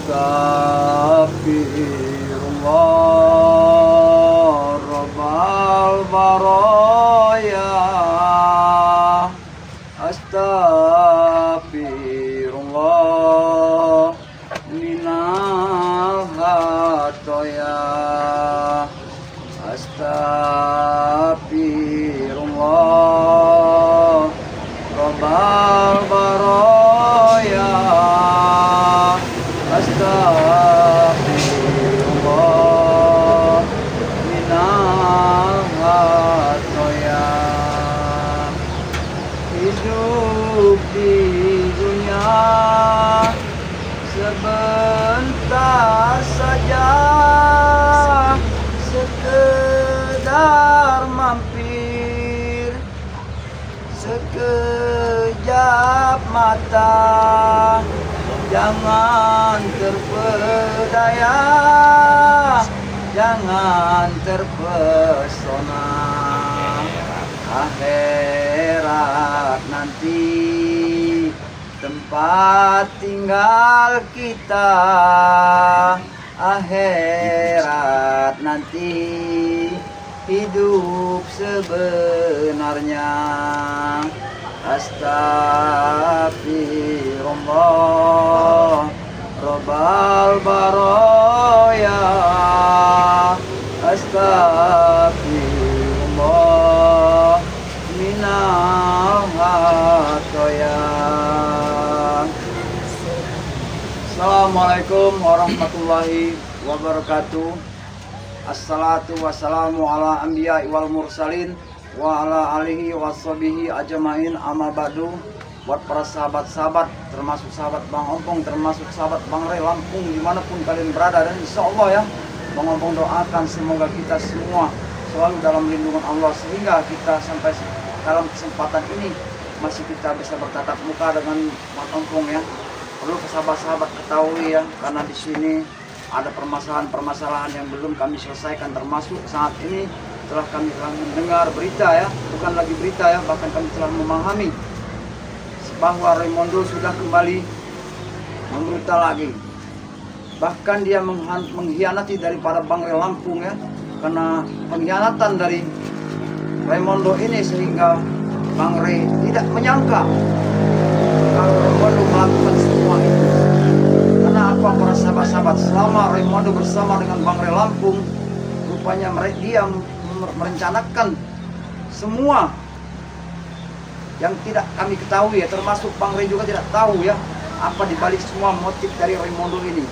Astaghfirullah Rabbal baraya. Astaghfirullah minal khatoya. Astaghfirullah Rabbal baraya. Astaghfirullah minal khatoya. Hidup di dunia sebentar saja, sekedar mampir, sekejap mata. Jangan terpedaya, jangan terpesona. Akhirat nanti tempat tinggal kita. Akhirat nanti hidup sebenarnya. Astaghfirullah Rabbal baraya. Astaghfirullah minal khatoya. Assalamualaikum warahmatullahi wabarakatuh. Assalatu wassalamu ala anbiya'i wal mursalin wa ala alihi washabihi ajmain, amma ba'du. Buat para sahabat-sahabat, termasuk sahabat Bang Ompong, termasuk sahabat Bang Ray Lampung, dimanapun kalian berada, dan insya Allah ya, Bang Ompong doakan semoga kita semua selalu dalam lindungan Allah, sehingga kita sampai dalam kesempatan ini masih kita bisa bertatap muka dengan Bang Ompong ya. Perlu sahabat-sahabat ketahui ya, karena di sini ada permasalahan-permasalahan yang belum kami selesaikan, termasuk saat ini telah kami mendengar berita ya, bukan lagi berita ya, bahkan kami telah memahami bahwa Raymondo sudah kembali membrutal lagi. Bahkan dia mengkhianati daripada Bang Ray Lampung ya, karena pengkhianatan dari Raymondo ini sehingga Bang Ray tidak menyangka kalau Raymondo melakukan semua itu. Karena apa para sahabat-sahabat, selama Raymondo bersama dengan Bang Ray Lampung, rupanya dia merencanakan semua yang tidak kami ketahui ya, termasuk Bang Ray juga tidak tahu ya apa dibalik semua motif dari Raymondo ini.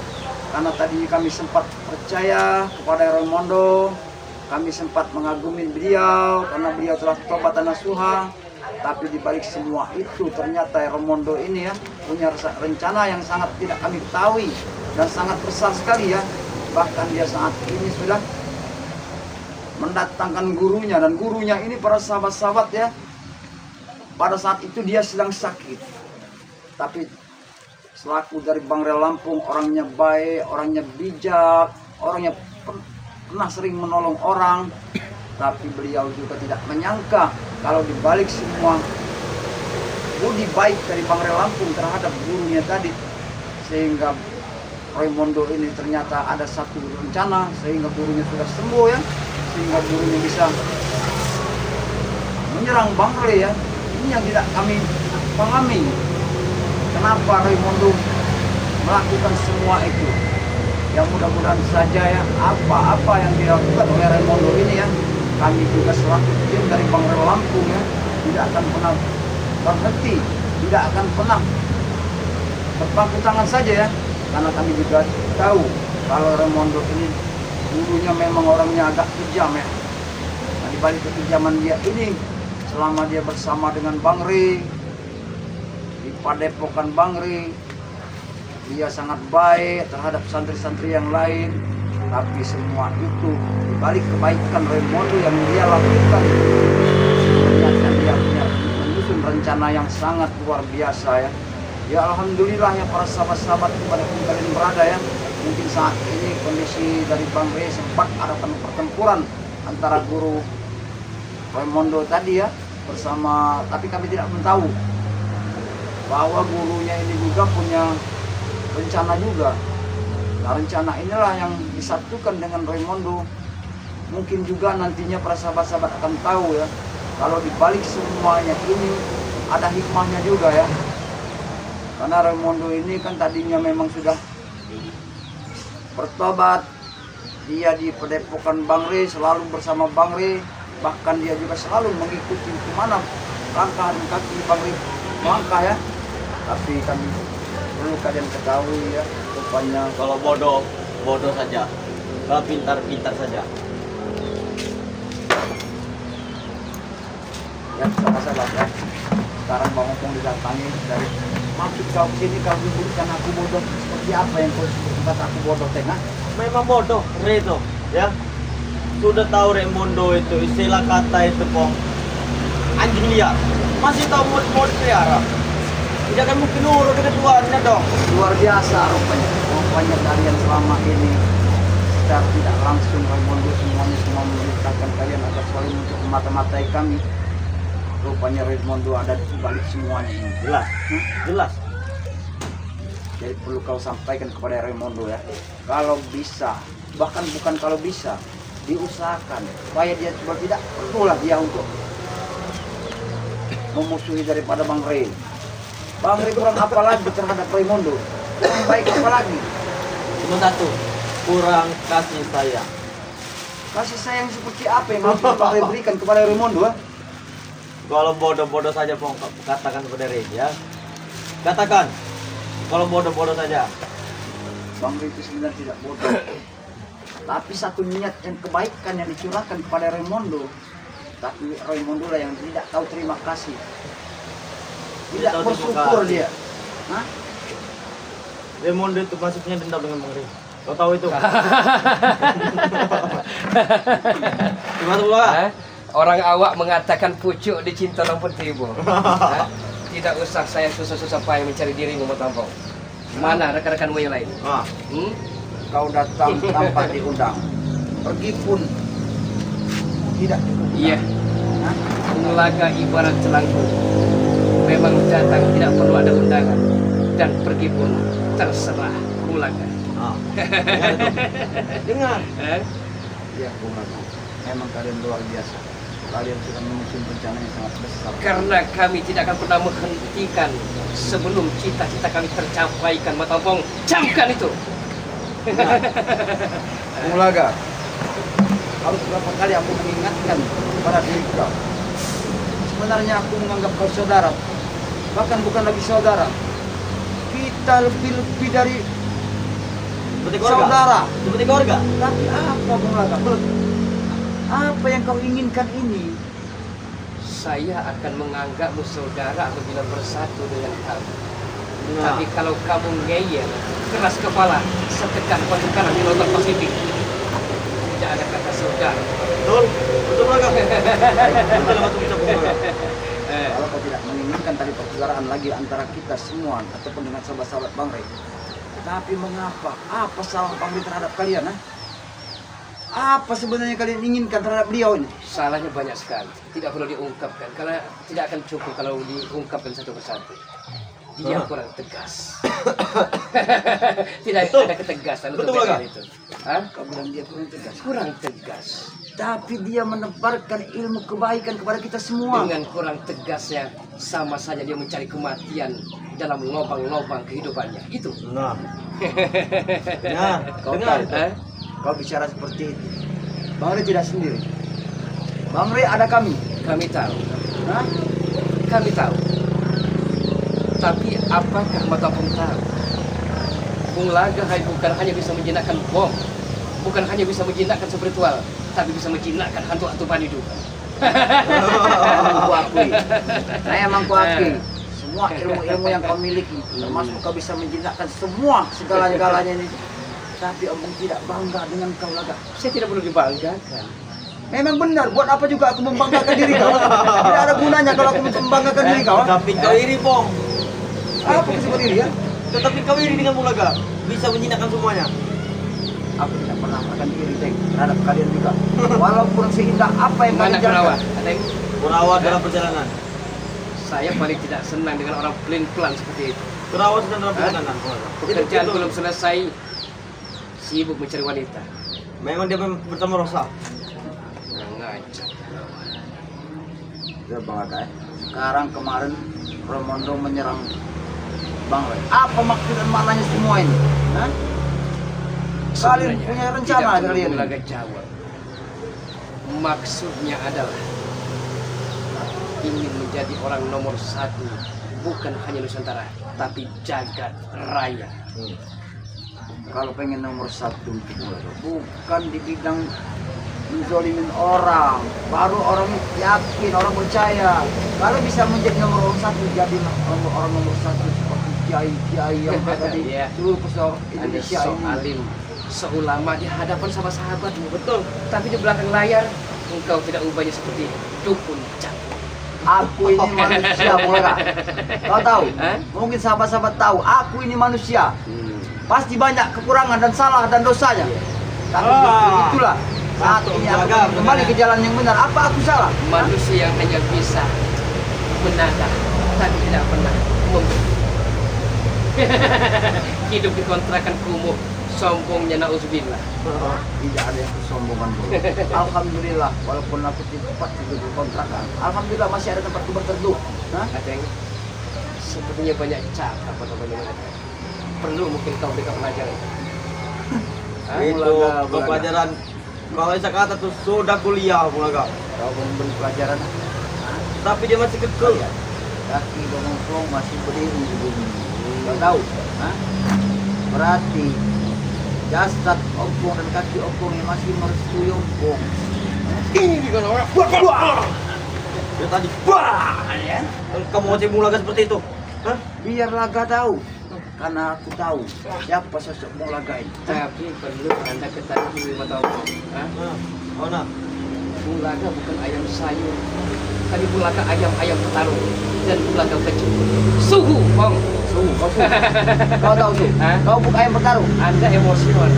Karena tadi kami sempat percaya kepada Raymondo, kami sempat mengagumi beliau karena beliau telah tobat dan nasuha. Tapi dibalik semua itu ternyata Raymondo ini ya punya rencana yang sangat tidak kami ketahui dan sangat besar sekali ya. Bahkan dia saat ini sudah mendatangkan gurunya, dan gurunya ini para sahabat-sahabat ya, pada saat itu dia sedang sakit. Tapi selaku dari Bang Ray Lampung, orangnya baik, orangnya bijak, orangnya pernah sering menolong orang. Tapi beliau juga tidak menyangka kalau dibalik semua budi baik dari Bang Ray Lampung terhadap gurunya tadi, sehingga Raymondo ini ternyata ada satu rencana sehingga gurunya sudah sembuh ya, sehingga gurunya bisa menyerang Bang Ray ya. Ini yang tidak kami pahami, kenapa Raymondo melakukan semua itu. Yang mudah-mudahan saja ya, apa-apa yang dilakukan oleh Raymondo ini ya, kami juga selaku tim dari Bang Ray Lampung ya, tidak akan pernah berhenti, tidak akan pernah berpangku tangan saja ya. Karena kami juga tahu kalau Raymondo ini gurunya memang orangnya agak kejam ya. Nah, dibalik kekejaman dia ini, selama dia bersama dengan Bang Ray di padepokan Bang Ray, dia sangat baik terhadap santri-santri yang lain. Tapi semua itu dibalik kebaikan Raymondo yang dia lakukan, ternyata dia punya menyusun rencana yang sangat luar biasa ya. Ya alhamdulillah ya para sahabat-sahabat dimanapun kalian berada ya. Mungkin saat ini kondisi dari Bang Ray sempat ada pertempuran antara guru Raymondo tadi ya bersama, tapi kami tidak tahu bahwa gurunya ini juga punya rencana juga. Nah, rencana inilah yang disatukan dengan Raimondo. Mungkin juga nantinya para sahabat-sahabat akan tahu ya, kalau dibalik semuanya ini ada hikmahnya juga ya. Karena Raimondo ini kan tadinya memang sudah bertobat, dia di Padepokan Bang Rey, selalu bersama Bang Rey, bahkan dia juga selalu mengikuti kemana langkah dan kaki Bang Rey langkah ya. Tapi kan perlu kalian ketahui ya, rupanya Kalau bodoh, bodoh saja. Kalau pintar, pintar saja. ya sahabat ya. Sekarang Bang Opong didatangi dari maksud kau sini, kau menyebutkan aku bodoh, seperti apa yang kau kata aku bodoh tengah? Memang bodoh, Reto, ya. Sudah tahu Raimondo itu istilah kata itu, Pong. Anjing liar. Masih tahu mau dipelihara. Tidak akan mungkin nurut dengan tuannya dong. Luar biasa rupanya kalian selama ini secara tidak langsung Raimondo semuanya semua memerintahkan kalian agar selalu untuk memata-matai kami. Rupanya Raimondo ada di balik semuanya ini. Jelas, jelas. Jadi perlu kau sampaikan kepada Raimondo ya, kalau bisa, bahkan bukan kalau bisa, diusahakan supaya dia coba tidak perlulah dia untuk memusuhi daripada Bang Rey. Bang Rey kurang apa lagi terhadap Raimondo? Kurang baik apa lagi? Cuma satu, kurang kasih sayang. Kasih sayang seperti apa yang harus Bang Rey berikan kepada Raimondo? Kalau bodoh-bodoh saja, Pong, katakan kepada Rey, ya. Katakan, kalau bodoh-bodoh saja. Bang Rey itu sebenarnya tidak bodoh, tapi satu niat yang kebaikan yang dicurahkan kepada Raimondo. Tapi Raimondo lah yang tidak tahu terima kasih, tidak tahu bersyukur terima kasih. dia. Hah? Raimondo itu masuknya dendam dengan Bang Rey. Kau tahu itu? Gimana pula? Orang awak mengatakan pucuk dicinta lampun tiba. Tidak usah saya susah-susah payah mencari dirimu, Matampong. Mana rekan-rekanmu yang lain? Kau datang tanpa diundang, pergi pun tidak diundang. Iya. Ulaga ibarat celangkung. Memang datang tidak perlu ada undangan, dan pergi pun terserah Ulaga. Dengar itu. Dengar. Ya, Ulaga. Memang kalian luar biasa. Kalian sudah menyusun rencana yang sangat besar. Karena kami tidak akan pernah menghentikan sebelum cita-cita kami tercapaikan, Matampong. Camkan itu. Ulaga, harus berapa kali aku mengingatkan kepada diri kau. Sebenarnya aku menganggap kau saudara, bahkan bukan lagi saudara. Kita lebih dari Seperti keluarga. saudara. Seperti keluarga. Tapi apa Ulaga? Apa yang kau inginkan ini? Saya akan menganggapmu saudara apabila bersatu dengan kamu. Nah. Tapi kalau kamu ngeyel, keras kepala, setegah batu karang di lautan Pasifik, tidak ada kata saudara. Betul. Betul, Raga. Betul, betul bisa Raga. Kalau kau tidak menginginkan tali persaudaraan lagi antara kita semua ataupun dengan sahabat-sahabat Bang Rey. Tapi mengapa? Apa salah Bang Rey terhadap kalian? Apa sebenarnya kalian inginkan terhadap beliau ini? Salahnya banyak sekali, tidak perlu diungkapkan karena tidak akan cukup kalau diungkapkan satu persatu. Dia kurang tegas. Tidak ada ketegasan untuk Betul, itu. Hah? Kau bilang dia kurang tegas. Kurang tegas. Tapi dia menebarkan ilmu kebaikan kepada kita semua. Dengan kurang tegasnya, sama saja dia mencari kematian dalam lubang-lubang kehidupannya. Itu. Nah. Nah, Kau dengar. tahu, kau bicara seperti itu. Bang Rey tidak sendiri. Bang Rey ada kami. Kami tahu. Hah? Kami tahu. Tapi apakah Matampong tahu? Ulaga bukan hanya bisa menjinakkan bom, bukan hanya bisa menjinakkan spiritual, tapi bisa menjinakkan hantu-hantu panidu. Emang kuakui. Saya emang kuakui. Semua ilmu-ilmu yang kau miliki, termasuk kau bisa menjinakkan semua segala-galanya ini. Tapi Om tidak bangga dengan kau Laga. Saya tidak perlu dibanggakan. Memang benar, buat apa juga aku membanggakan diri kau? Tidak ada gunanya kalau aku membanggakan diri kau. Tapi kau iri, Pong. Apa kesebut diri ya? Tetapi kau iri dengan Ulaga. Bisa menjinakkan semuanya. Aku tidak pernah akan diri terhadap kalian juga. Walaupun seindah apa yang Mana kalian Kurawa? jalankan. Ada yang Kurawa dalam perjalanan. saya paling tidak senang dengan orang pelin-pelan seperti itu. Kurawa sedang dalam perjalanan. Pekerjaan belum selesai, sibuk mencari wanita. Memang dia bersama Rosa. Kurang ajar. Ya Bang Aga, sekarang kemarin Ramondo menyerang Bang Roy. Apa maksud dan maknanya semua ini? Hah? Kalian Sebenarnya punya rencana tidak perlu kalian? Bulaga jawab. Maksudnya adalah ingin menjadi orang nomor satu, bukan hanya Nusantara, tapi jagat raya. Kalau pengen nomor satu itu bukan di bidang menzolimin orang, baru orang yakin, orang percaya. Kalau bisa menjadi nomor satu, jadi orang nomor satu seperti kiai-kiai yang ada di Iya. seluruh pesawat Anda Indonesia ini. sealim, seulama di hadapan sama sahabatmu, betul. Tapi di belakang layar, engkau tidak ubahnya seperti dukun campur. Aku ini manusia, Bulaga. Kau tahu? Hah? Mungkin sahabat-sahabat tahu. Aku ini manusia. Pasti banyak kekurangan dan salah dan dosanya. Tapi justru itulah saat ini aku Bulaga, kembali ke jalan yang benar. Apa aku salah? Manusia yang hanya bisa menada, tapi tidak pernah memberi. Hidup di kontrakan kumuh, sombongnya nauzubillah. Tidak ada yang kesombongan dulu. Alhamdulillah, walaupun aku tempat tidur di kontrakan, alhamdulillah masih ada tempat tidur berteduh. Hah? Ada yang sepertinya banyak cakap atau bagaimana? Perlu mungkin kau berikan pelajaran. Hah? Itu Bulaga. pelajaran. Kalau saya kata tuh sudah kuliah Bulaga. Kau belum pelajaran. Tapi dia masih kekeh. Kaki bengkong masih berdiri di bumi. Kau tahu? Hah? Berarti jasad ompong dan kaki ompong yang masih merestui ompong. Ini kan orang. Dia tadi, wah! Ya? Kamu mau Bulaga seperti itu? Hah? Biar Laga tahu. Karena aku tahu siapa sosok Laga ini. Tapi perlu Anda ketahui mata Hah? Oh nah. Bulaga bukan ayam sayur, tapi Bulaga ayam-ayam petarung dan Bulaga kecil. Suhu, Bang. Suhu, kau suhu. Kau tahu suhu. Hah? Kau bukan ayam bertarung. Anda emosional.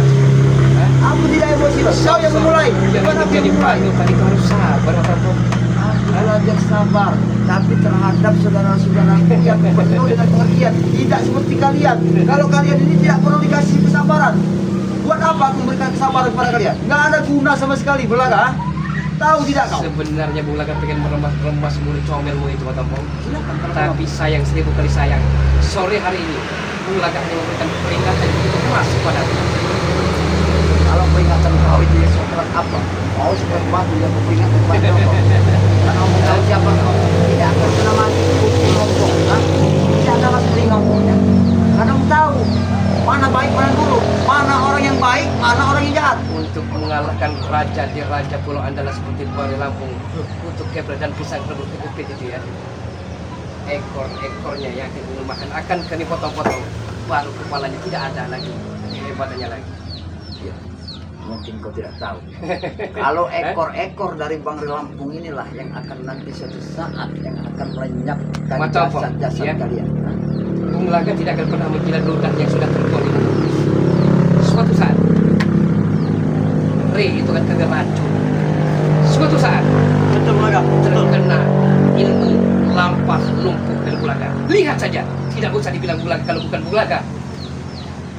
Hah? Aku tidak emosi. Kau yang memulai. Yang Bukan aku jadi yang memulai. panutan itu harus sabar, Bapak. Aku belajar sabar, tapi terhadap saudara-saudaraku yang penuh dengan pengertian. Tidak seperti kalian. Kalau kalian ini tidak perlu dikasih kesabaran. Buat apa aku memberikan kesabaran kepada kalian? Nggak ada guna sama sekali, Bulaga. Tahu tidak kau? Sebenarnya Bulaga pengen meremas mulut comelmu itu, Bapak. Silakan. Tapi sayang 1000 kali sayang. Sore hari ini Bulaga hanya memberikan peringatan yang begitu keras kepadamu. Kalau peringatan kau itu ya sekeras apa? Mau seperti batu yang kau peringatkan kepada kau. Karena kamu tahu siapa kau? Tidak akan pernah mati kumpul ngomong. Tidak akan masuk di ngomongnya. Karena kamu tahu mana baik mana buruk, mana orang yang baik, mana orang yang jahat. Untuk mengalahkan raja di raja Pulau Andalas seperti Bari Lampung, untuk Kebra dan pisang rebus kepit itu ya. Ekor-ekornya yang akan makan akan kami potong-potong, baru kepalanya tidak ada lagi, hebatannya lagi. Ya, mungkin kau tidak tahu. Kalau ekor-ekor dari Bangri Lampung inilah yang akan nanti suatu saat yang akan melenyapkan Macam apa? jasad-jasad Ya. kalian. Bung Laga tidak akan pernah menjilat ludah yang sudah tertulis. Suatu saat, itu kan kagak racun. Suatu saat Betul Bulaga. Betul. terkena ilmu lampah lumpuh dari Bulaga. Lihat saja, tidak usah dibilang Bulaga kalau bukan Bulaga.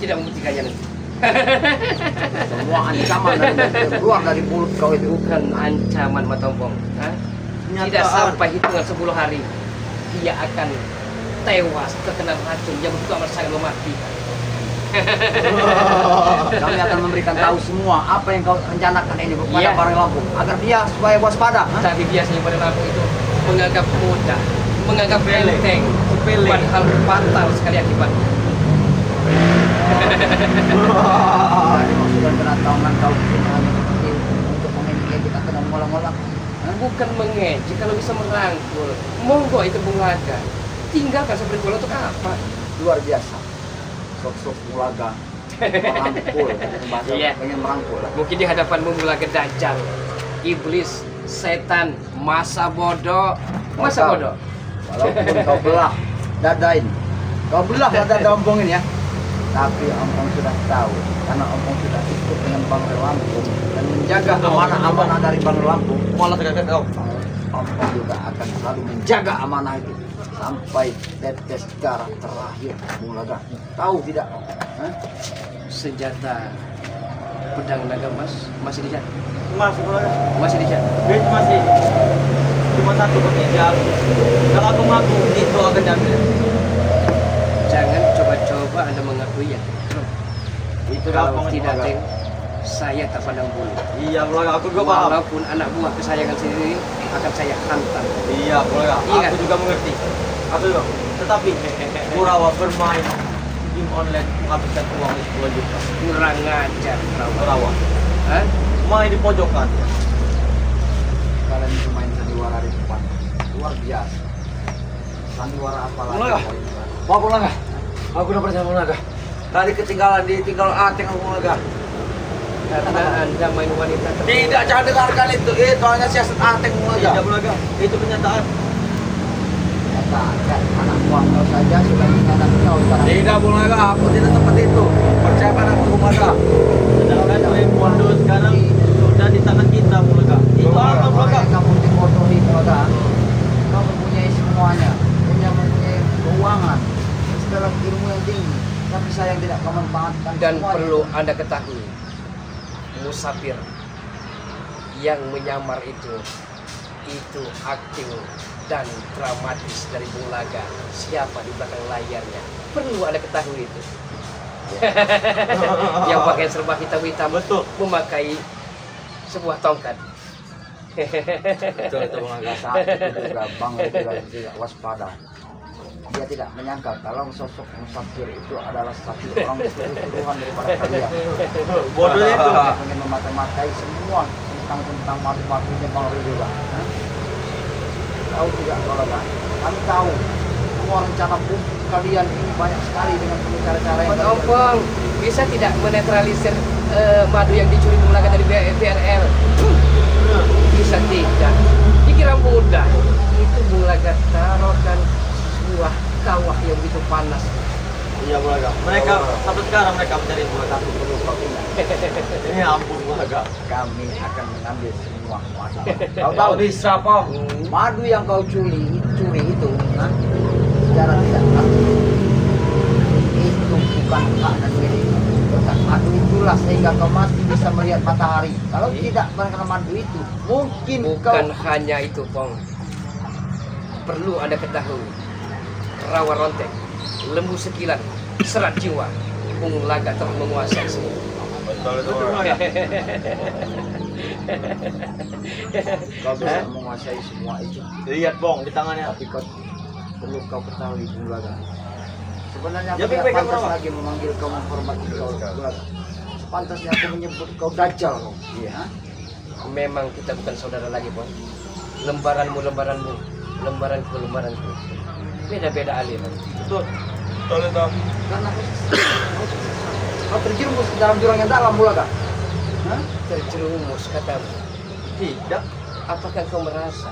Tidak membuktikannya nanti. Semua ancaman dari keluar dari mulut kau itu. Bukan ancaman Matompong. Hah? Tidak Kenyataan. sampai hitungan 10 hari dia akan tewas terkena racun yang begitu amat sangat mematikan. Kami akan memberikan tahu semua apa yang kau rencanakan ini kepada Iya. Bangri Lampung agar dia supaya waspada. Tapi biasanya pada Lampung itu menganggap mudah, menganggap Sepele. enteng, Sepele. padahal fatal sekali akibatnya. Jadi maksudnya kedatangan kau ini hanya seperti untuk mengejek kita kena ngolang-ngolang. Bukan mengejek, kalau bisa merangkul. Monggo itu Bung Laga. Tinggalkan seperti bola untuk apa? Luar biasa. Sok-sok Bulaga merangkul, bahasa Iya. pengen merangkul. Mungkin di hadapanmu Bung Laga dajjal, iblis, setan, masa bodoh. Masa Kau tahu, bodoh. Walaupun kau belah dada ini, kau belah dada Ompong ini ya. Tapi Ompong sudah tahu, karena Ompong sudah ikut dengan Bangri Lampung dan menjaga amanah-amanah dari Bangri Lampung. Malah sekali kau. Ompong juga akan selalu menjaga amanah itu sampai tetes darah terakhir Bulaga. Tahu tidak? Hah? Senjata Pedang naga emas masih di sana. Masih Bulaga. Masih di sana. Duit masih cuma satu pakai jam. Kalau aku ngaku itu akan diambil. Jangan coba-coba Anda mengakui ya. Itu Kalau gampang tidak Bulaga. Teng, saya tak pandang bulu. Iya Bulaga, aku juga paham. Walaupun anak buah kesayangan sendiri akan saya hantam. Iya Bulaga, Iya. aku juga mengerti. Aku juga. Tetapi Kurawa bermain game online menghabiskan uang 10 juta. Kurang ajar Kurawa Hah? main di pojokan. Kalian itu main sandiwara di depan. Luar biasa. Sandiwara apa lagi? Bulaga. Mau Bulaga. Aku udah percaya Bulaga. Tadi ketinggalan ditinggal Ateng aku Bulaga. Karena Anda main wanita Tidak, jangan dengarkan itu. Itu hanya siasat Ateng Bulaga. Tidak Bulaga. Itu kenyataan. Kata anak buah kau saja sudah anak kau sekarang. Tidak Bulaga, aku tidak seperti itu. Percaya padaku Bulaga. Sedangkan Raimondo sekarang sudah di tangan kita Bulaga. Itu apa Bulaga? Kamu dimotori Bulaga. Kau mempunyai semuanya, mempunyai keuangan, segala ilmu yang tinggi, tapi sayang tidak kau manfaatkan dan semuanya. perlu Anda ketahui, musafir yang menyamar itu akting dan dramatis dari Bung Laga. Siapa di belakang layarnya? Perlu Anda ketahui itu. Yang pakai serba hitam-hitam, Betul. memakai sebuah tongkat. Betul itu Bulaga. Saat itu juga Bang tidak waspada. Dia tidak menyangka kalau sosok musafir itu adalah satu orang keseluruhan daripada kalian. Bodoh itu. Dia ingin memata-matai semua tentang madu-madunya Bang Rio juga. Hah? Tahu tidak Bulaga? Kami tahu semua rencana busuk kalian ini banyak sekali dengan cara-cara yang Bang Ompong, bisa tidak menetralisir madu yang dicuri Bung Laga dari BRL? Bisa tidak? Dikira mudah. Itu Bung Laga taruhkan sebuah kawah yang begitu panas. Iya Bulaga. Mereka sampai sekarang mereka mencari Bulaga. perlu kau ingat. Ini ampun Bulaga. Kami akan mengambil semua madu. Kau tahu bisa Pom? Madu yang kau curi itu, nah, secara tidak langsung itu bukan hak dan milik. Bukan madu itulah sehingga kau masih bisa melihat matahari. Kalau tidak karena madu itu, mungkin Bukan hanya itu, Pong. Perlu Anda ketahui, rawa rontek, lembu sekilan, serat jiwa, Bung Laga telah menguasai semua. Betul itu Bulaga. kau bisa menguasai semua itu. Lihat Bong di tangannya. Tapi kau perlu kau ketahui Bulaga. Sebenarnya Ya, aku tidak pegang pantas berapa? lagi memanggil kau menghormati kau Bulaga. Sepantasnya aku menyebut kau dajjal kau. Iya. Memang kita bukan saudara lagi, Pong. Lembaranmu, lembaranku, lembaranku. Beda-beda aliran. Betul. Betul itu. Karena kau terjerumus ke dalam jurang yang dalam Bulaga. Hah? Terjerumus, katamu. Tidak. Apakah kau merasa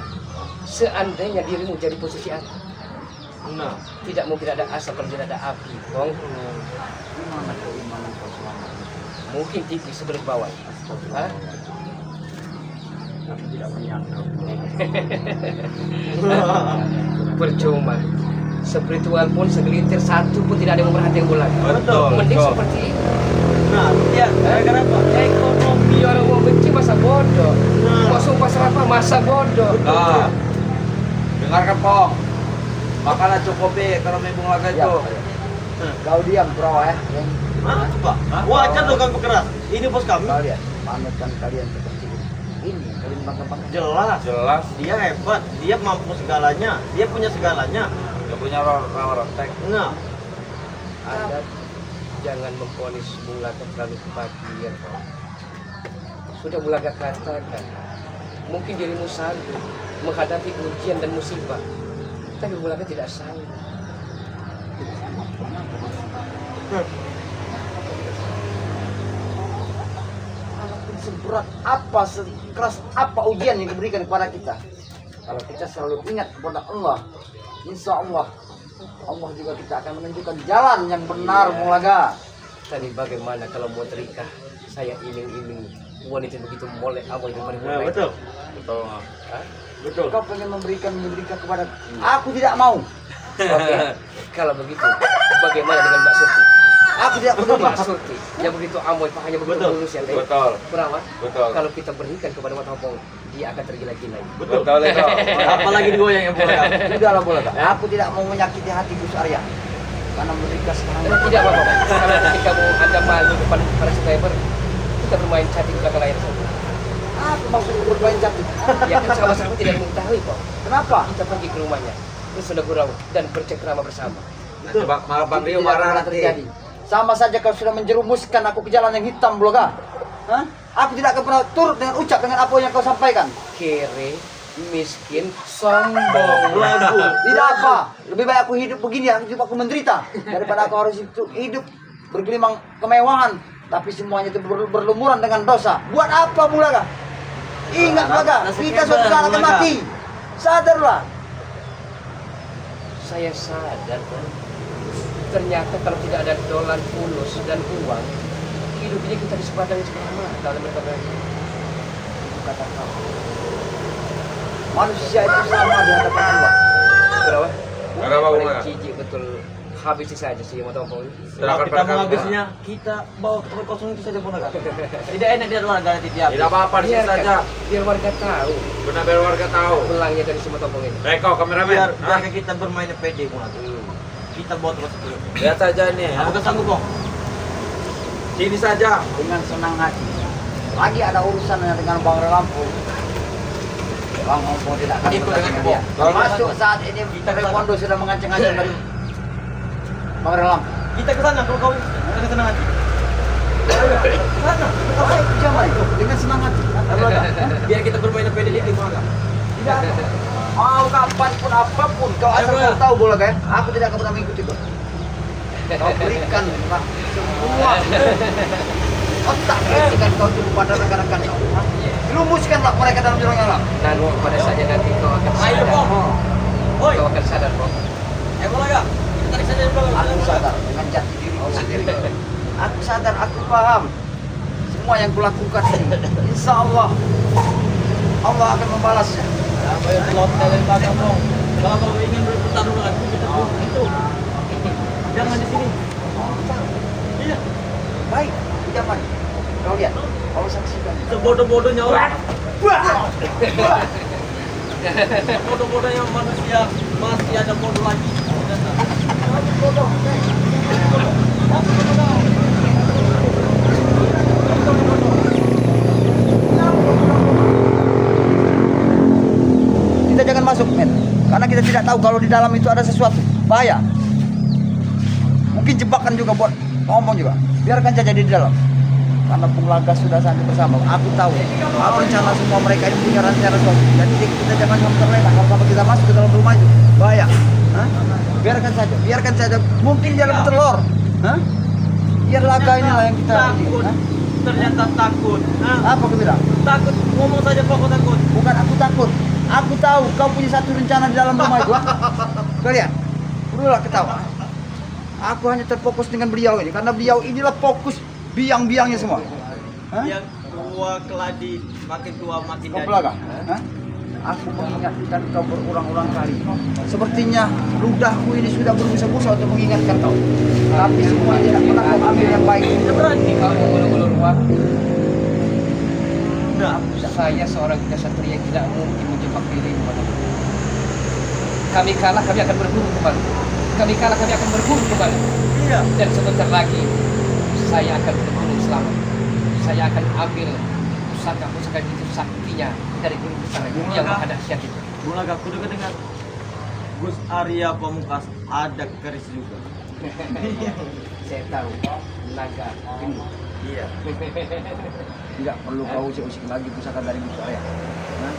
seandainya dirimu jadi posisi aku, Nah. tidak mungkin ada asap kalau tidak ada api, Pong? Gimana keimanan kau selama ini? Mungkin tipis sebelah bawah. Hah? Aku tidak menyangka. Percuma. Spiritual pun segelintir satu pun tidak ada yang memperhatikan bulan. Betul, Mending betul. seperti ini. Nah, lihat. Kenapa? Ekonomi orang mau benci masa bodoh. Nah. Mau sumpah serapah masa bodoh. Nah. Dengarkan Pong. Makanan cukupi kalau Bung Laga Ya, itu. kau diam bro ya. Hah? Apa? Wajar dong kamu keras. Ini bos kami. Kau lihat, panutan kalian seperti ini. Ini kalian bangga-bangga. Jelas. Dia hebat. Dia mampu segalanya. Dia punya segalanya. Dia punya rawa rontek. Nah. Anda jangan memponis Bung Laga terlalu kebahagiaan, Pak. Sudah Bung Laga katakan, mungkin dirimu sanggup menghadapi ujian dan musibah, tapi Bung Laga tidak sanggup. Walaupun seberat apa, sekeras apa ujian yang diberikan kepada kita, kalau kita selalu ingat kepada Allah, insya Allah juga kita akan menunjukkan jalan yang benar, Iya. Mulaga. Tapi bagaimana kalau mau terikat, saya iming-iming wanita begitu molek amoy dan Nah, betul. Betul. Hah? Betul. Kau pengen memberikan kepada aku tidak mau. Oke, kalau begitu, bagaimana dengan Mbak Surti? Aku tidak peduli. Pak Sulti, yang begitu amoy, Pak hanya begitu Betul. mulus ya, Teh. Betul. Perawat, Betul. kalau kita berikan kepada Mata Hopong, dia akan tergila-gila. Betul. Betul itu. Apalagi digoyang ya bola. Sudahlah bola. Aku tidak mau menyakiti hati Gus Arya. Karena mereka sekarang Tidak apa-apa, kalau ketika mau Anda malu depan para subscriber, kita bermain cantik di belakang layar saja. apa maksudnya bermain cantik? Ya kan sama-sama tidak mengetahui kok. Kenapa? Kita pergi ke rumahnya, bersenda gurau dan bercengkrama bersama. Nanti malah Bang Rio Tidak marah pernah nanti. terjadi. Sama saja kau sudah menjerumuskan aku ke jalan yang hitam, Bloga. Hah? Aku tidak akan pernah turut dengan ucap dengan apa yang kau sampaikan. Kere, miskin, sombong. Lagu. Tidak apa. Lebih baik aku hidup begini, hidup aku menderita daripada aku harus hidup bergelimang kemewahan, tapi semuanya itu berlumuran dengan dosa. Buat apa, Bulaga? Ingat, Bulaga, kita suatu saat akan mati. Sadarlah. Saya sadar kan, ternyata kalau tidak ada dolar fulus dan uang, hidup ini kita disepadangi selama dalam mereka berani. Kata kau. Manusia itu sama di hadapan Allah. Berapa? Berapa, Paling Bang? jijik betul. Habisi saja sih mau tahu ini. Serahkan Kita pada kamu. menghabisnya, kita bawa ke tempat kosong itu saja bola. Tidak enak dia adalah ganti tiap. Tidak apa-apa di sini saja. Biar warga tahu Benar biar warga tahu. belangnya dari semua tombong ini. Reko kameramen. Biar Hah? kita bermainnya pede bola. Kita bawa tempat itu. Lihat saja nih ya. Apakah sanggup kok? Sini saja. Dengan senang hati. Lagi ada urusan dengan Bang Lampung. Bang Lampung tidak akan Ikut dengan dia. Bang. Masuk saat ini Rekondo sudah mengancang-ancang dari Bang Lampung. Kita ke sana kalau kau dengan senang hati. Sana. Apa jaman itu? Dengan senang hati. Biar kita bermain pede di bola. Tidak apa. Mau kapanpun apapun kau asal Ayo, kau tahu bola kan? Aku tidak akan pernah mengikuti kau. Kau berikan semua otak kritikan kau itu pada rekan-rekan kau. Lumuskanlah mereka dalam jurang alam. Dan pada saatnya nanti kau akan Ayo sadar. kok. Oi. Kau akan sadar kok. Bola gak? Kita tarik saja di belakang. Aku sadar dengan jati diriku sendiri. Aku sadar, aku paham semua yang kulakukan ini. Insya Allah, Allah akan membalasnya. Apa yang telah dari belakang dong? Kalau kau ingin bertarung dengan aku, kita itu. Jangan di sini. Iya. Baik, jangan. Kau lihat, kau saksikan. Sebodoh-bodohnya orang. Bodoh-bodohnya manusia masih ada bodoh lagi. Kita jangan masuk, men. Karena kita tidak tahu kalau di dalam itu ada sesuatu bahaya. Mungkin jebakan juga buat ngomong juga. Biarkan saja di dalam. Karena Punglaga sudah sampai bersama. Aku tahu. Aku rencana semua mereka ini punya rencana suatu. Jadi kita jangan sampai terlena. Kalau sampai kita masuk ke dalam rumah itu bahaya. Hah? Biarkan saja. Biarkan saja. Mungkin dia lebih telur. Hah? Biar Laga inilah yang kita. Takut. Hah? Ternyata takut. Hah? Apa kau bilang? Takut. Ngomong saja pokok takut. Bukan aku takut. Aku tahu kau punya satu rencana di dalam rumah itu. Kalian, perlulah ketawa. Aku hanya terfokus dengan beliau ini karena beliau inilah fokus biang-biangnya semua. Hah? Yang tua keladi, makin tua makin Kau jadi. belakang? Hah? Aku mengingatkan kau berulang-ulang kali. Sepertinya ludahku ini sudah berbusa-busa untuk mengingatkan kau. Tapi semua tidak pernah kau ambil yang baik. Tidak berani kau mengulur-ulur waktu. Nah, Saya seorang kesatria yang tidak mungkin menjebak dirimu. Kami kalah, kami akan berburu kembali. Kami kalah, kami akan berburu kembali. iya. Dan sebentar lagi saya akan bergunung selamat. Saya akan ambil pusaka-pusaka itu saktinya dari gunung besar yang maha dahsyat itu. Mulai aku dekat dengan Gus Arya Pamungkas ada keris juga. Saya tahu naga gendut. Iya. Tidak perlu kau usik-usik lagi pusaka dari musuh saya. Nah,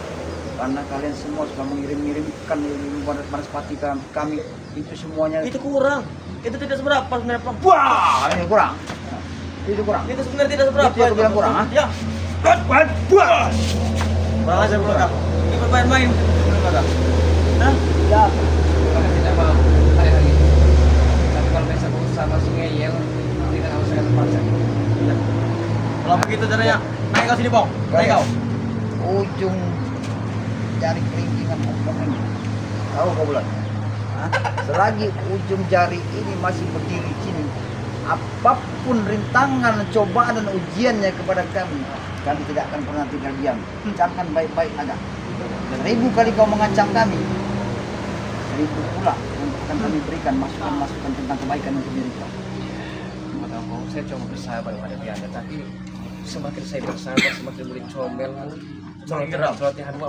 karena kalian semua sudah mengirim-ngirimkan Manuspati kami itu semuanya. Itu kurang. Itu tidak seberapa sebenarnya, Bang. Wah, ini kurang. Itu kurang. Itu sebenarnya tidak seberapa. Itu yang aku bilang kurang, ha? Ya. Kurang aja belakang. Ini bermain-main. Belakang. Nah, Ya, Maka tidak mau hari-hari ini. Tapi kalau besok bersama si Ngeyel, tidak harus saya terpaksa. kalau begitu caranya, naik kau sini, Bang. Naik kau. ujung jari kelingkingan ompong ini. Tahu kau bulan? Hah? Selagi ujung jari ini masih berdiri sini, apapun rintangan, cobaan dan ujiannya kepada kami tidak akan pernah tinggal diam. Ucapkan baik-baik ada. 1000 kali kau mengancam kami, 1000 pula yang akan kami berikan masukan-masukan tentang kebaikan untuk diri kau. Mata kau, saya coba bersabar menghadapi Anda, tapi semakin saya bersabar, semakin mulai comel, Makin geram.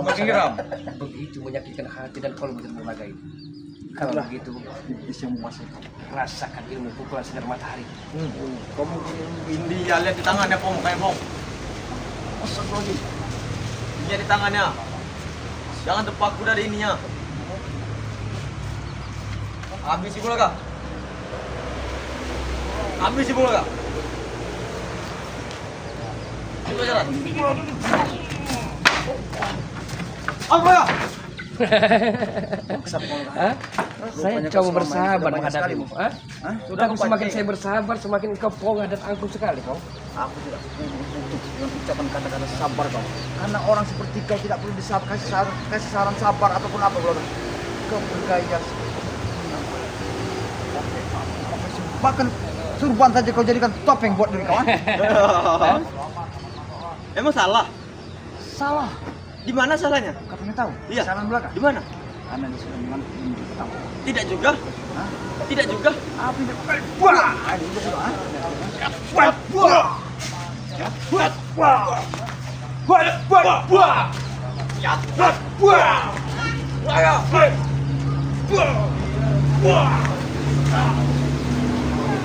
makin geram. Begitu menyakitkan hati dan kolbu dan berbagai. Kalau begitu, Bisa menguasai kau. rasakan ilmu pukulan sinar matahari. Kamu ini ya, lihat di tangannya Pong, kayak Pong. Lihat di tangannya. Jangan terpaku dari ininya. Habis si Bulaga. Habis si Bulaga. Itu aja lah. Apa ya? Hah? Saya Rupanya coba kau selama ini bersabar sudah banyak menghadapimu. sekali. Hah? Hah? Tapi semakin saya bersabar, semakin engkau pongah dan angkuh sekali kau. Aku tidak perlu untuk dengan ucapan kata-kata sabar kau. Karena orang seperti kau tidak perlu kasih saran sabar ataupun apa belum. Kau bergaya bahkan surban saja kau jadikan topeng buat diri kau. Emang salah? Salah. Di mana salahnya? Kau pengen tahu? Iya. Salah belakang. Di mana? Karena dia sudah mengantuk ini pertama. Tidak juga. Hah? Tidak juga. Apa ini? Wah, ini juga sudah. Wah, wah. Wah, wah. Wah, wah, wah. Ya. Wah, wah. Ayo.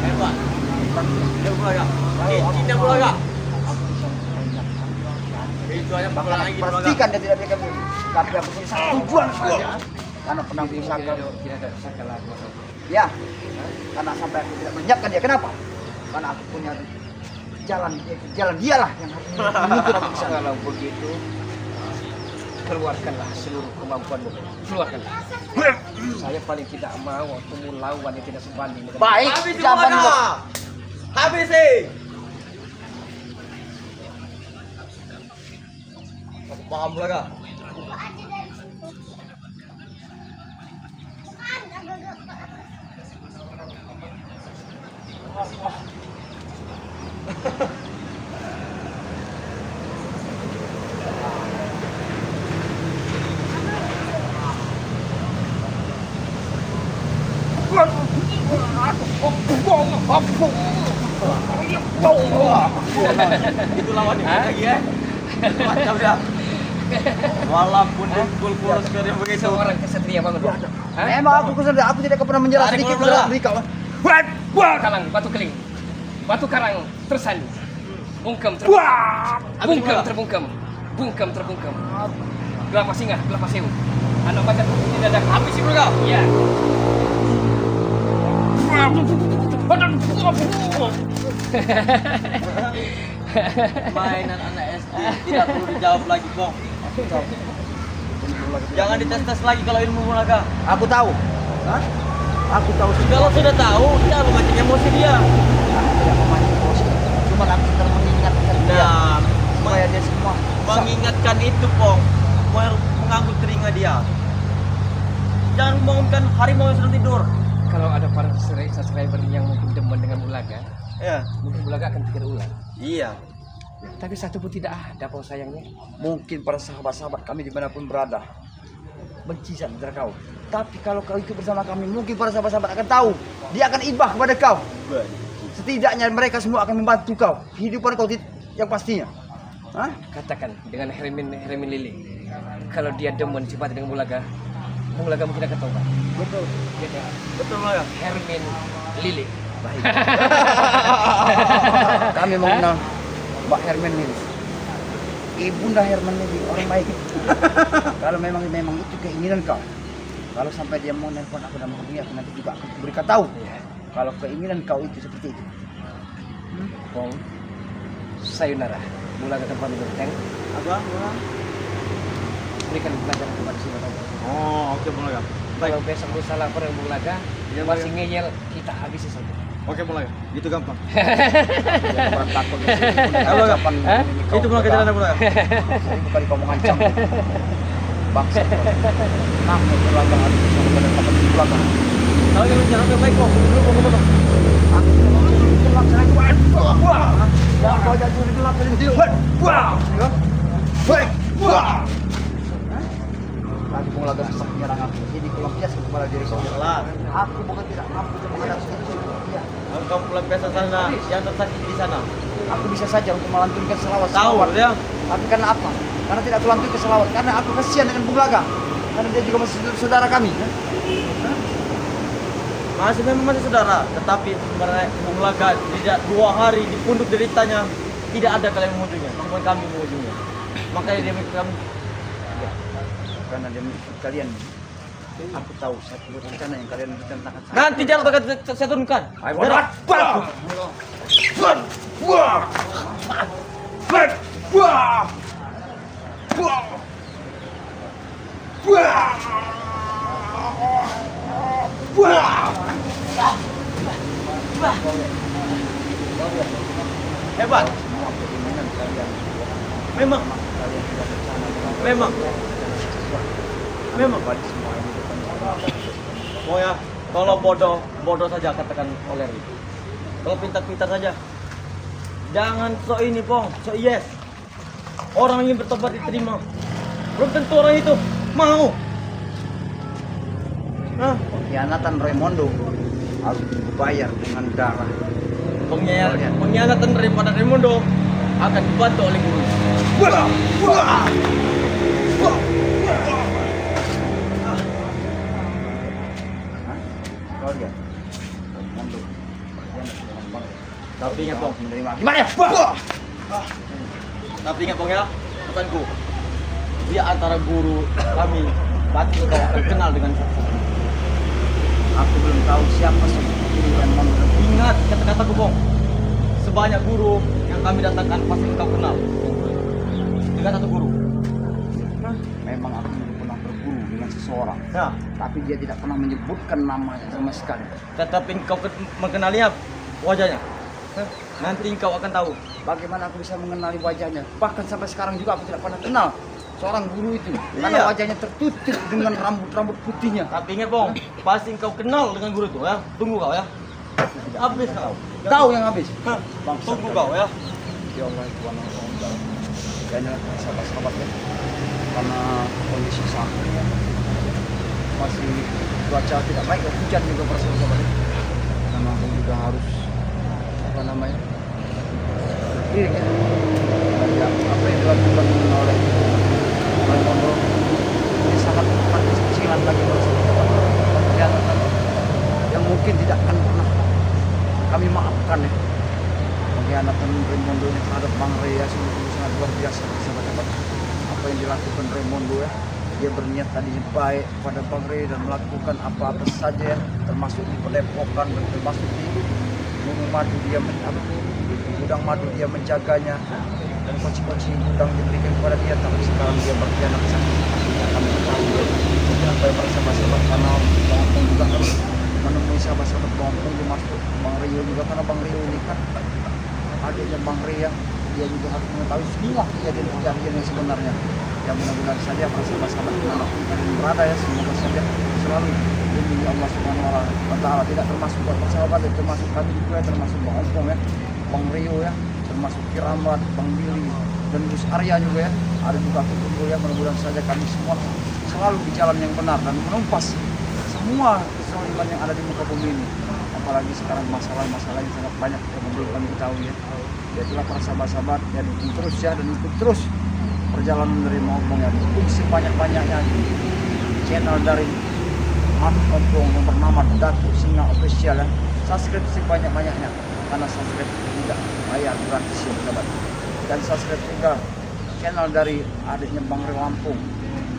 Hebat. Dia Bulaga. Cincinnya Bulaga. Itu aja bakalan lagi Bulaga. Pastikan dia tidak bisa begini. Tapi aku punya satu tujuan saja. Karena pernah berusaha. Tidak ada usaha lagi. Ya, karena sampai aku tidak menyiapkan dia. Kenapa? Karena aku punya jalan dialah yang harus menuntut aku bisa. Kalau begitu, keluarkanlah seluruh kemampuanmu. Keluarkanlah. Saya paling tidak mau waktu lawan yang tidak sebanding dengan Baik, Habis zaman Bulaga. Habis sih. Aku paham Bulaga. Itu lawan dia lagi ya. Macam dah. Walaupun dengkul kurus kering begitu. seorang kesatria banget. Hah? Emang aku kesedar, aku tidak pernah menyerah Tarik sedikit bola. kepada diri kau. Kalang, batu keling, batu karang tersandu, bungkem terbungkem, bungkem terbungkem. Gelapa singa, gelapa sewu. Anak macan putih tidak ada Habis sih Bulaga. ya. Mainan anak SD tidak perlu dijawab lagi, Bong. Jangan dites-tes lagi kalau ilmu Bulaga. Aku tahu. Hah? Aku tahu Kalau sudah tahu, jangan memancing emosi dia. tidak memancing emosi. Cuma aku sedang mengingatkan dia Nah, supaya dia semua mengingatkan itu, Pong. Mengangguk telinga dia. Jangan membangunkan harimau yang sedang tidur. Kalau ada para subscriber yang mungkin demen dengan Bulaga, Ya. mungkin Bulaga akan pikir ulang. Iya. Tapi satu pun tidak ada, Pong, sayangnya. mungkin para sahabat-sahabat kami dimanapun berada benci sama kau. Tapi kalau kau ikut bersama kami, mungkin para sahabat-sahabat akan tahu. Dia akan ibah kepada kau. Setidaknya mereka semua akan membantu kau. Kehidupan kau yang pastinya. Hah? Katakan dengan Hermin Lili, kalau dia demen simpati dengan Bulaga mungkin akan tobat. Betul. Jadi Betul Bulaga. Hermin Lili. Baik. Kami mengenal Mbak Herman ini. Ibunda Herman ini orang baik. Kalau memang itu keinginan kau. Kalau sampai dia mau nelpon aku dan menghubungi aku, nanti juga aku berikan tahu. Kalau keinginan kau itu seperti itu. Pong, sayonara. Bulaga akan pamit berteng. Abang. Berikan pelajaran kepada si Bulaga. Oh, oke Bulaga. Kalau besok lusa lapar dengan Bulaga, Iya, masih Bulaga. ngeyel, kita habisi saja. Oke Bulaga. Itu gampang. Orang takut di sini. Halo, Ucapan Hah? ini kau Itu Bulaga jalan Bulaga. Seribu kali kau mengancam. Bangsa. Kamu terlanggar hati sama pada kapan di belakang. Kalau yang bicara baik kok. Dulu Bong. Aku gelap sana itu. Yang wajah curi gelap tadi itu. Tadi pun laga sesak menyerang aku. Ini pelampiasan kepada diri kau. Salah. Aku bukan tidak mampu untuk menghadapi itu. Iya. Kalau kamu pelampiasan sana, yang tersakit di sana. Aku bisa saja untuk melantunkan selawat. Tahu ya? Tapi karena apa? Karena tidak aku lantunkan selawat. Karena aku kasihan dengan Bung Laga. Karena dia juga masih saudara kami. Masih saudara, tetapi sebenarnya Bung Laga tidak 2 hari di punduk deritanya tidak ada kalian mengujungnya, cuma kami mengujungnya. Makanya dia kami Karena dia mengikut kalian. Aku tahu satu rencana yang kalian rencanakan. nanti jangan saya turunkan. Ayo, Berat. Hebat. Memang. Oh ya, kalau bodoh saja katakan oleh itu. Kalau pintar-pintar saja. Jangan so ini Pong, so yes. Orang yang bertobat diterima. Belum tentu orang itu mau. Nah, Pengkhianatan Raimondo harus dibayar dengan darah. pengkhianatan daripada Raimundo akan dibantu oleh guru. Kau lihat. Raimondo. Tapi ingat Pong, Menerima. Gimana ya? tapi ingat Pong ya, pesanku. Dia antara guru kami, pasti kau akan kenal dengan satu. Aku belum tahu siapa sih yang menurut. Ingat kata-kataku Pong. Sebanyak guru yang kami datangkan pasti kau kenal. Dengan satu guru. Memang aku pernah berguru dengan seseorang, Nah, tapi dia tidak pernah menyebutkan namanya sama sekali. tetapi kau mengenalinya wajahnya. Nanti kau akan tahu. Bagaimana aku bisa mengenali wajahnya? Bahkan sampai sekarang juga aku tidak pernah kenal seorang guru itu. Karena Iya. wajahnya tertutup dengan rambut-rambut putihnya. Tapi ingat Pong, pasti kau kenal dengan guru itu ya. Tunggu kau ya. Habis kau. Tahu yang habis. Hah, tunggu kau ya. Ya Allah, Tuhan Allah. Kayaknya sahabat-sahabat ya. Karena kondisi saat ini masih cuaca tidak baik, hujan juga bersahabat ya. Karena aku juga harus apa namanya? Diri ya. Dan apa yang dilakukan oleh Raimondo ini sangat kecil-kecilan lagi pengkhianatan yang mungkin tidak akan pernah kami maafkan ya. Pengkhianatan Raimondo ini terhadap Bang Rey ya sungguh sangat luar biasa sahabat-sahabat. Apa yang dilakukan Raimondo ya, dia berniat tadinya baik pada Bang Rey dan melakukan apa-apa saja ya, termasuk di Padepokan dan termasuk di gunung madu dia gudang madu dia menjaganya dan kunci-kunci gudang diberikan kepada dia, tapi sekarang dia berkhianat sakit. Kami tahu apa yang para sahabat-sahabat karena Bang Ampung juga harus menemui sahabat-sahabat Bang Ampung termasuk Bang Rio juga, karena Bang Rio ini kan adiknya Bang Ria, dia juga harus mengetahui semua kejadian-kejadian yang sebenarnya. Yang mudah-mudahan saja para sahabat-sahabat dimanapun kalian berada ya, semoga saja selalu dilindungi Allah Subhanahu wa Ta'ala, tidak termasuk buat persahabat, termasuk kami juga, termasuk Bang Ampung ya, Bang Rio ya, termasuk Kiramat, Bang Billy dan Gus Arya juga ya, ada juga aku tunggu ya, mudah-mudahan saja kami semua selalu di jalan yang benar dan menumpas semua kezaliman yang ada di muka bumi ini. Apalagi sekarang masalah-masalah yang sangat banyak yang belum kami ketahui ya. Itulah para sahabat-sahabat ya, dukung terus ya, dan ikut terus perjalanan dari Maupong ya, dukung sebanyak-banyaknya channel dari Mas Ompong yang bernama Datuk Singa Official ya. Subscribe sebanyak-banyaknya karena subscribe tidak bayar, gratis ya sahabat. Dan subscribe juga channel dari adiknya Bang Rio Lampung,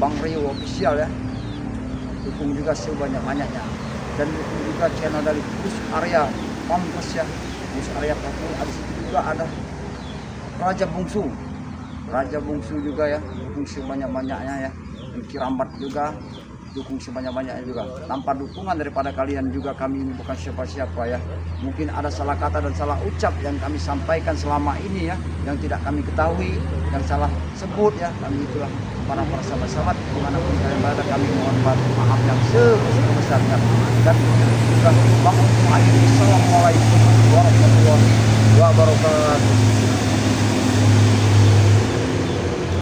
Bang Rio Official ya. Dukung juga sebanyak-banyaknya. Dan dukung juga channel dari Gus Arya Pampes ya. Gus Arya Pampes, ada juga ada Raja Bungsu juga ya, dukung sebanyak-banyaknya ya. Dan Kirambat juga dukung sebanyak-banyaknya juga. Tanpa dukungan daripada kalian juga kami ini bukan siapa-siapa ya. Mungkin ada salah kata dan salah ucap yang kami sampaikan selama ini ya, yang tidak kami ketahui, yang salah sebut ya. Kami itulah para sahabat-sahabat dimanapun kalian berada, kami mohon maaf yang sebesar-besarnya. Dan juga Bang Assalamualaikum